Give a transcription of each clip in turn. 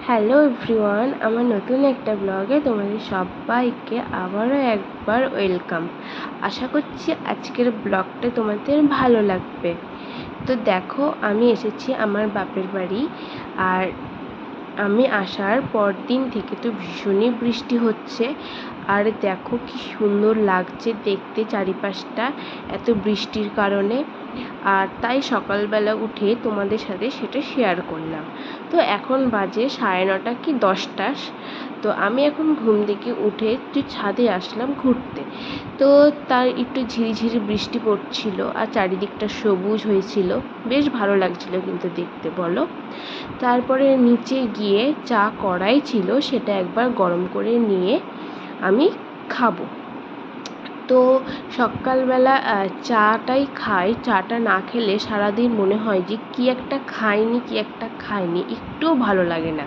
Hello everyone, আমার নতুন একটা ব্লগে তোমাদের সবাইকে আবারও একবার ওয়েলকাম। আশা করছি আজকের ব্লগটা তোমাদের ভালো লাগবে। তো দেখো, আমি এসেছি আমার বাপের বাড়ি। আর আমি আসার পর দিন থেকে তো ভীষণই বৃষ্টি হচ্ছে। আর দেখো কি সুন্দর লাগছে দেখতে চারিপাশটা এত বৃষ্টির কারণে। আর তাই সকালবেলা উঠে তোমাদের সাথে সেটা শেয়ার করলাম। তো এখন বাজে 9:30 কি 10টা। তো আমি এখন ঘুম থেকে উঠে একটু ছাদে আসলাম ঘুরতে। তো তার একটু ঝিরিঝিরি বৃষ্টি পড়ছিল আর চারিদিকটা সবুজ হয়েছিল, বেশ ভালো লাগছিল কিন্তু দেখতে, বলো। তারপরে নিচে গিয়ে চা কড়াই ছিল, সেটা একবার গরম করে নিয়ে আমি খাবো। তো সকালবেলা চাটাই খাই। চাটা না খেলে সারাদিন মনে হয় যে কি একটা খাইনি, একটুও ভালো লাগে না।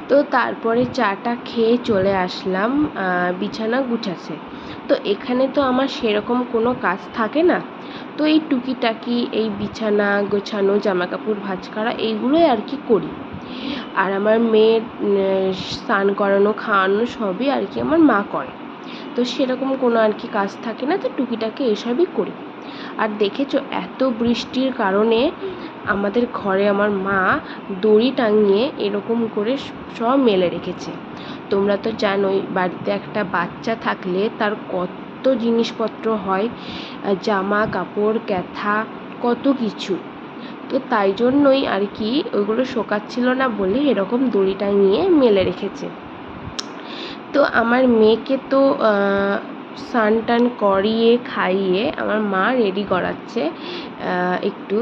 তো তারপরে চাটা খেয়ে চলে আসলাম বিছানা গুছাতে। তো এখানে তো আমার সেরকম কোনো কাজ থাকে না। তো এই টুকিটাকি এই বিছানা গোছানো, জামাকাপড় ভাঁজ করা, এইগুলোই আর কি করি। আর আমার মেয়ের স্নান করানো, খাওয়ানো সবই আর কি আমার মা করে। তো সেরকম কোনো আর কি কাজ থাকে না, তো টুকিটাকি এসবই করি। আর দেখেছো, এত বৃষ্টির কারণে আমাদের ঘরে আমার মা দড়ি টাঙিয়ে এরকম করে সব মেলে রেখেছে। তোমরা তো জানোই, বাড়িতে একটা বাচ্চা থাকলে তার কত জিনিসপত্র হয়, জামা কাপড়, ক্যাথা, কত কিছু। তো তাই জন্যই আর কি ওইগুলো শোকাচ্ছিল না বলে এরকম দড়ি টাঙিয়ে মেলে রেখেছে। তো আমার মেয়েকে তো স্নান টান করিয়ে খাইয়ে আমার মা রেডি করাচ্ছে, একটু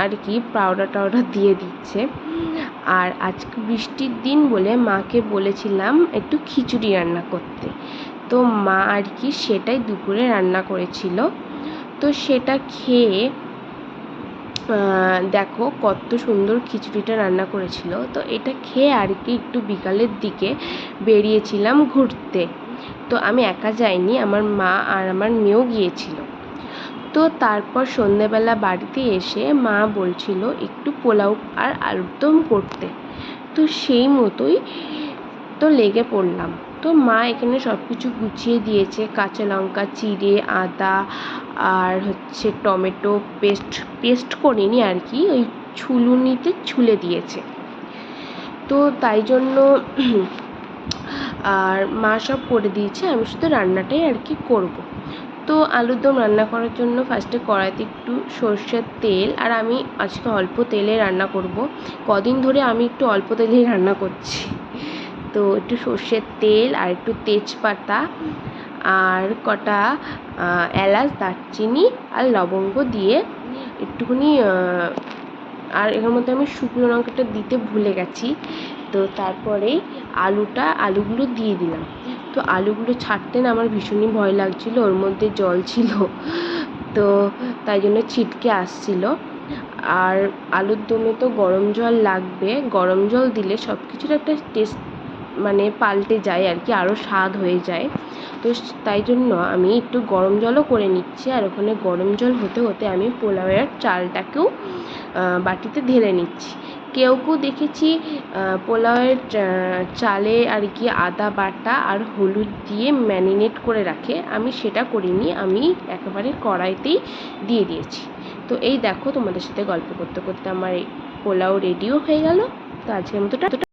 আর কি পাউডার টাউডার দিয়ে দিচ্ছে। আর আজকে বৃষ্টির দিন বলে মাকে বলেছিলাম একটু খিচুড়ি রান্না করতে। তো মা আর কি সেটাই দুপুরে রান্না করেছিল। তো সেটা খেয়ে দেখো কত সুন্দর খিচুড়িটা রান্না করেছিল। তো এটা খেয়ে আর কি একটু বিকালের দিকে বেরিয়েছিলাম ঘুরতে। তো আমি একা যাইনি, আমার মা আর আমার মেয়েও গিয়েছিল। তো তারপর সন্ধ্যেবেলা বাড়িতে এসে মা বলছিল একটু পোলাও আর আলুর দম করতে। তো সেই মতোই তো লেগে পড়লাম। তো মা এখানে সব কিছু গুছিয়ে দিয়েছে, কাঁচা লঙ্কা চিড়ে, আদা আর টমেটো পেস্ট করিনি আর কি, ওই ছুলুনিতে ছুলে দিয়েছে। তো তাই জন্য আর মা সব করে দিয়েছে, আমি শুধু রান্নাটাই আর কি করব। তো আলুর দম রান্না করার জন্য ফার্স্টে কড়াইতে একটু সর্ষের তেল, আর আমি আজকে অল্প তেলে রান্না করব। কদিন ধরে আমি একটু অল্প তেলেই রান্না করছি। তো একটু সর্ষের তেল আর একটু তেজপাতা আর কটা এলাচ, দারচিনি আর লবঙ্গ দিয়ে একটুখানি, আর এর মধ্যে আমি শুকনো লঙ্কাটা দিতে ভুলে গেছি। তো তারপরেই আলুগুলো দিয়ে দিলাম। তো আলুগুলো ছাড়তে না আমার ভীষণই ভয় লাগছিল, ওর মধ্যে জল ছিল, তো তাই জন্য ছিটকে আসছিল। আর আলুর দমে তো গরম জল লাগবে, গরম জল দিলে সব কিছুর একটা টেস্ট মানে পাল্টে যায় আর কি, আরও স্বাদ হয়ে যায়। তো তাই জন্য আমি একটু গরম জলও করে নিচ্ছি। আর ওখানে গরম জল হতে হতে আমি পোলাওয়ের চালটাকেও বাটিতে ঢেলে নিচ্ছি। কেউ দেখেছি পোলাওয়ের চালে আর কি আদা বাটা আর হলুদ দিয়ে ম্যারিনেট করে রাখে, আমি সেটা করিনি, আমি একেবারে কড়াইতেই দিয়ে দিয়েছি। তো এই দেখো, তোমাদের সাথে গল্প করতে করতে আমার এই পোলাও রেডিও হয়ে গেল। তো আজকের মতো